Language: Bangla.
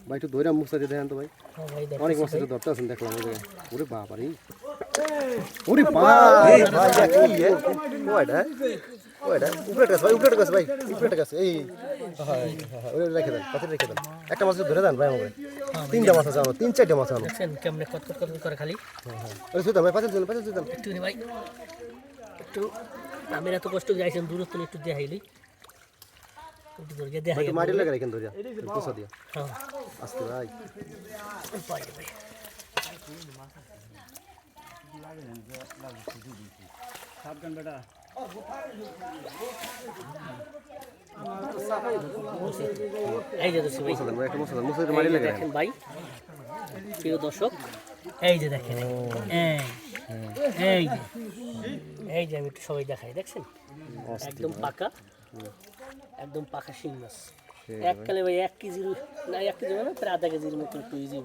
ভাই একটু ধরে মুছাতে দেখেন তো ভাই। অনেক মাছ ধরতে আছেন দেখলাম ওই জায়গায়। ওরে বাবারে, ওরে বাবা ভাই কি ওইটা ওইটা উপরে কাছে ভাই, উপরে কাছে ভাই, উপরে কাছে এই হ্যাঁ হ্যাঁ ওই রেখে দেন, পাশে রেখে দেন। একটা মাছ ধরে দেন ভাই আমাকে। তিনটা মাছ আছে আমার, তিন চারটা মাছ আছে। দেখছেন কেমনে কত করে খালি। ওই সুদাম ভাই, পাশে দেন, পাশে দেন একটু নে ভাই, একটু আমি এত কষ্ট করে আইছেন দূরত্ব একটু দেখাইলি, একটু ধরে দেখাই। একটু মাটি লাগা রাখেন ধরিয়া পোছা দিয়া। হ্যাঁ আস্তে ভাই পাই ভাই। এই যে দর্শক ভাই, পোছা দেন ভাই, একটা পোছা দেন, মুছে মাটি লাগা দেখেন ভাই প্রিয় দর্শক, এই যে দেখেন এই যে এই যে আমি একটু সবাই দেখাই, দেখছেন একদম পাকা, একদম পাকা শিং মাছ। এককালে ভাই 1 কেজির না, 1 কেজি মানে প্রায় আধা কেজির মতো একটু ইজি।